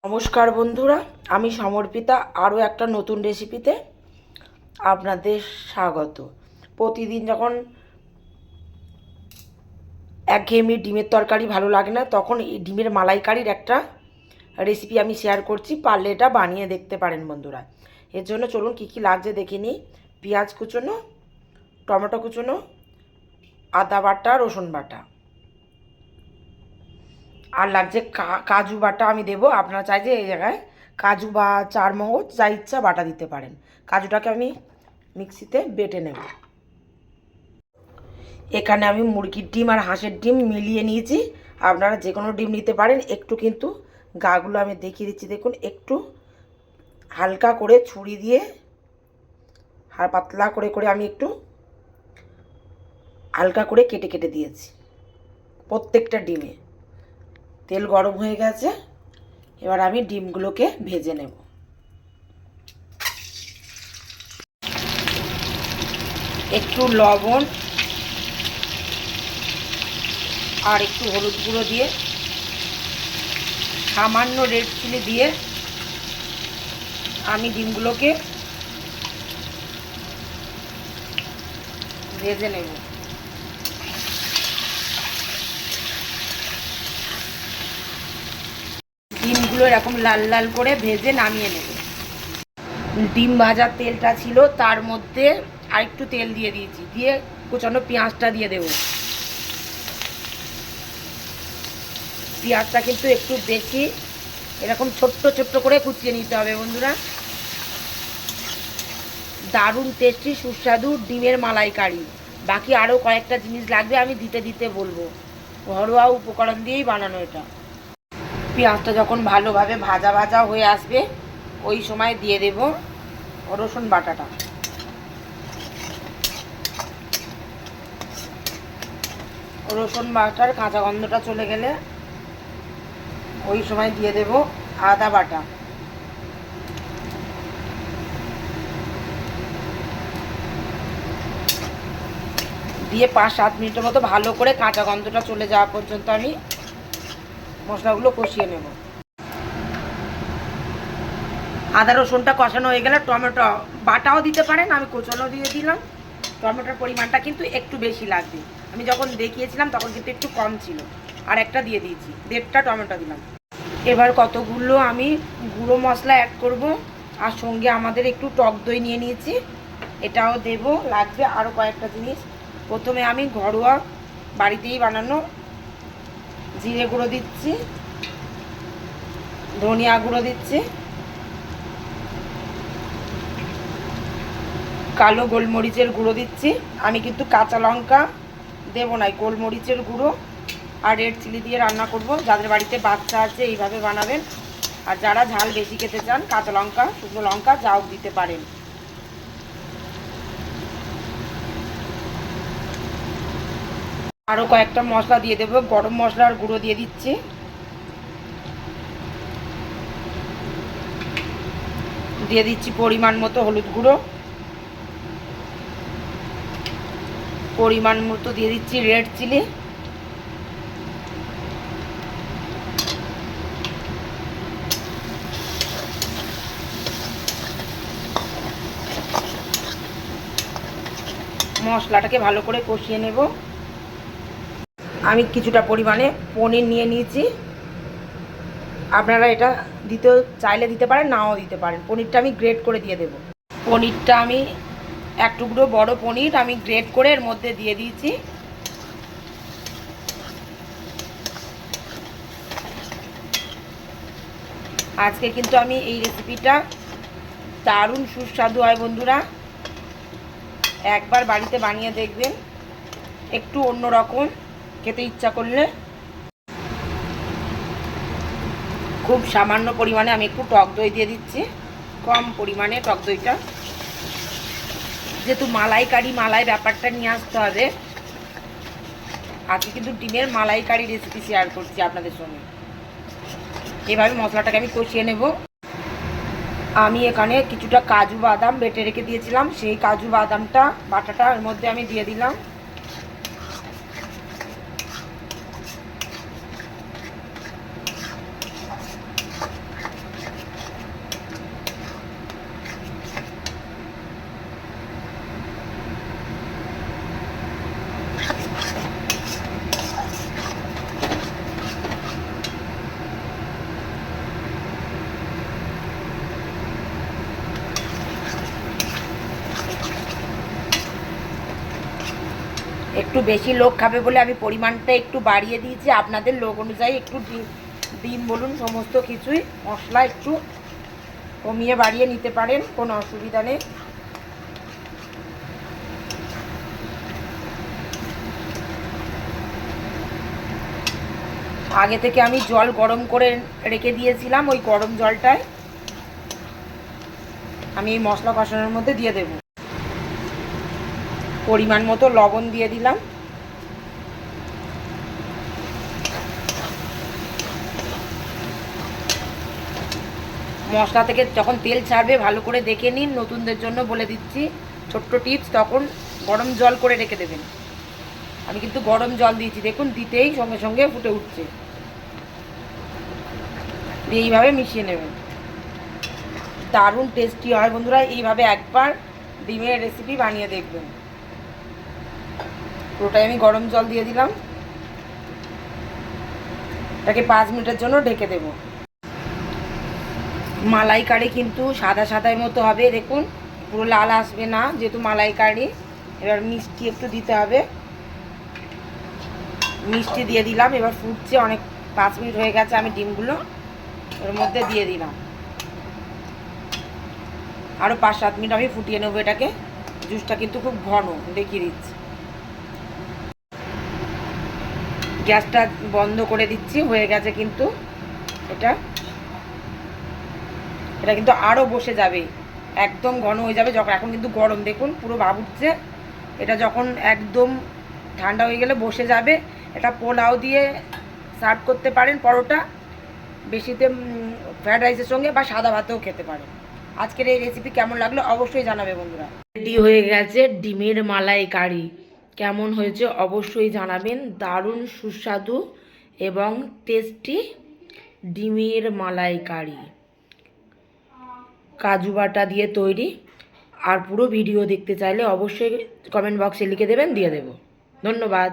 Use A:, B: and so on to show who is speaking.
A: নমস্কার বন্ধুরা, আমি সমর্পিতা আরও একটা নতুন রেসিপিতে আপনাদের স্বাগত। প্রতিদিন যখন একঘেয়েমি ডিমের তরকারি ভালো লাগে না, তখন এই ডিমের মালাইকারির একটা রেসিপি আমি শেয়ার করছি। পারলে এটা বানিয়ে দেখতে পারেন বন্ধুরা। এর জন্য চলুন কী কী লাগছে দেখে নিই। পেঁয়াজ কুচোনো, টমেটো কুচোনো, আদা বাটা, রসুন বাটা, আর লাগছে কাজু বাটা আমি দেবো। আপনারা চাই যে এই জায়গায় কাজু বা চারমগজ যা ইচ্ছা বাটা দিতে পারেন। কাজুটাকে আমি মিক্সিতে বেটে নেব। এখানে আমি মুরগির ডিম আর হাঁসের ডিম মিলিয়ে নিয়েছি। আপনারা যে কোনো ডিম নিতে পারেন। একটু কিন্তু গাগুলো আমি দেখিয়ে দিচ্ছি, দেখুন একটু হালকা করে ছুরি দিয়ে আর পাতলা করে করে আমি একটু হালকা করে কেটে কেটে দিয়েছি প্রত্যেকটা ডিমে। তেল গরম হয়ে গেছে, এবার আমি ডিমগুলোকে ভেজে নেব। একটু লবণ আর একটু হলুদ গুঁড়ো দিয়ে, সামান্য রেড চিলি দিয়ে আমি ডিমগুলোকে ভেজে নেব। ডিমগুলো এরকম লাল লাল করে ভেজে নামিয়ে নেব। ডিম ভাজার তেলটা ছিল, তার মধ্যে আরেকটু তেল দিয়ে দিয়েছি, দিয়ে কুচানো পেঁয়াজটা দিয়ে দেব। পেঁয়াজটা কিন্তু একটু বেশি এরকম ছোট্ট ছোট্ট করে কুচিয়ে নিতে হবে বন্ধুরা। দারুণ টেস্টি সুস্বাদু ডিমের মালাইকারি। বাকি আরও কয়েকটা জিনিস লাগবে, আমি দিতে দিতে বলবো। ঘরোয়া উপকরণ দিয়েই বানানো এটা। পেঁয়াজটা যখন ভালোভাবে ভাজা ভাজা হয়ে আসবে, ওই সময় দিয়ে দেব রসুন বাটাটা। রসুন বাটার কাঁচা গন্ধটা চলে গেলে ওই সময় দিয়ে দেব আদা বাটা। দিয়ে 5-7 মিনিটের মতো ভালো করে কাঁচা গন্ধটা চলে যাওয়া পর্যন্ত আমি মশলাগুলো কষিয়ে নেব। আদা রসুনটা কষানো হয়ে গেলে টমেটো বাটাও দিতে পারেন, আমি কুচনো দিয়ে দিলাম। টমেটোর পরিমাণটা কিন্তু একটু বেশি লাগবে, আমি যখন দেখিয়েছিলাম তখন কিন্তু একটু কম ছিল। আর একটা দিয়ে দিয়েছি, 1.5টা টমেটো দিলাম। এবার কতগুলো আমি গুঁড়ো মশলা অ্যাড করব, আর সঙ্গে আমাদের একটু টক দই নিয়ে নিয়েছি, এটাও দেব। লাগবে আরও কয়েকটা জিনিস। প্রথমে আমি ঘরোয়া বাড়িতেই বানানো জিরে গুঁড়ো দিচ্ছি, ধনিয়া গুঁড়ো দিচ্ছি, কালো গোলমরিচের গুঁড়ো দিচ্ছি। আমি কিন্তু কাঁচা লঙ্কা দেবো না, গোলমরিচের গুঁড়ো আর রেড চিলি দিয়ে রান্না করব। যাদের বাড়িতে বাচ্চা আছে এইভাবে বানাবেন, আর যারা ঝাল বেশি খেতে চান কাঁচা লঙ্কা, শুকনো লঙ্কা যাও দিতে পারেন। আরও কয়েকটা মশলা দিয়ে দেবো। গরম মশলার গুঁড়ো দিয়ে দিচ্ছি, দিয়ে দিচ্ছি পরিমাণ মতো হলুদ গুঁড়ো, পরিমাণ মতো দিয়ে দিচ্ছি রেড চিলি, মশলাটাকে ভালো করে কষিয়ে নেব। আমি কিছুটা পরিমাণে পনির নিয়ে নিয়েছি, আপনারা এটা দিতে চাইলে দিতে পারেন, নাও দিতে পারেন। পনিরটা আমি গ্রেট করে দিয়ে দেব। পনিরটা আমি এক টুকরো বড় পনির আমি গ্রেট করে এর মধ্যে দিয়ে দিয়েছি। আজকে কিন্তু আমি এই রেসিপিটা দারুণ সুস্বাদু হয় বন্ধুরা, একবার বাড়িতে বানিয়ে দেখবেন। একটু অন্যরকম খেতে ইচ্ছা করলে। খুব সামান্য পরিমাণে আমি একটু টক দই দিয়ে দিচ্ছি, কম পরিমাণে টক দইটা, যেহেতু মালাইকারি মালাই ব্যাপারটা নিয়ে আসতে হবে। আজকে কিন্তু ডিমের মালাইকারি রেসিপি শেয়ার করছি আপনাদের সঙ্গে। এভাবে মশলাটাকে আমি কষিয়ে নেব। আমি এখানে কিছুটা কাজু বাদাম বেটে রেখে দিয়েছিলাম, সেই কাজু বাদামটা বাটাটা এর মধ্যে আমি দিয়ে দিলাম। একটু বেশি লোক খাবে বলে আমি পরিমাণটা একটু বাড়িয়ে দিয়েছি। আপনাদের লোক অনুযায়ী একটু ডিম বলুন সমস্ত কিছুই মশলা একটু কমিয়ে বাড়িয়ে নিতে পারেন, কোনো অসুবিধা নেই। আগে থেকে আমি জল গরম করে রেখে দিয়েছিলাম, ওই গরম জলটায় আমি এই মশলা কষানোর মধ্যে দিয়ে দেব। পরিমাণ মতো লবণ দিয়ে দিলাম। মশলা থেকে যখন তেল ছাড়বে ভালো করে দেখে নিন, নতুনদের জন্য বলে দিচ্ছি ছোট্ট টিপস, তখন গরম জল করে রেখে দেবেন। আমি কিন্তু গরম জল দিয়েছি, দেখুন দিতেই সঙ্গে সঙ্গে ফুটে উঠছে। এইভাবে মিশিয়ে নেবেন, দারুণ টেস্টি হয় বন্ধুরা। এইভাবে একবার ডিমের রেসিপি বানিয়ে দেখবেন। পুরোটাই আমি গরম জল দিয়ে দিলাম, এটাকে 5 মিনিটের জন্য ঢেকে দেব। মালাইকারি কিন্তু সাদা সাদার মতো হবে, দেখুন পুরো লাল আসবে না, যেহেতু মালাইকারি। এবার মিষ্টি একটু দিতে হবে, মিষ্টি দিয়ে দিলাম। এবার ফুটছে অনেক, 5 মিনিট হয়ে গেছে। আমি ডিমগুলো এর মধ্যে দিয়ে দিলাম, আরও 5-7 মিনিট আমি ফুটিয়ে নেবো এটাকে। জুসটা কিন্তু খুব ঘন, দেখিয়ে দিচ্ছি। গ্যাসটা বন্ধ করে দিচ্ছি, হয়ে গেছে কিন্তু এটা কিন্তু আরও বসে যাবে, একদম ঘন হয়ে যাবে যখন। এখন কিন্তু গরম, দেখুন পুরো ভাব উঠছে। এটা যখন একদম ঠান্ডা হয়ে গেলে বসে যাবে। এটা পোলাও দিয়ে সার্ভ করতে পারেন, পরোটা বেশিতে ফ্রায়েড রাইসের সঙ্গে, বা সাদা ভাতেও খেতে পারেন। আজকের এই রেসিপি কেমন লাগলো অবশ্যই জানাবে বন্ধুরা। রেডি হয়ে গেছে ডিমের মালাইকারি, কেমন হয়েছে অবশ্যই জানাবেন। দারুণ সুস্বাদু এবং টেস্টি ডিমের মালাইকারি, কাজু বাটা দিয়ে তৈরি। আর পুরো ভিডিও দেখতে চাইলে অবশ্যই কমেন্ট বক্সে লিখে দেবেন, দিয়ে দেব। ধন্যবাদ।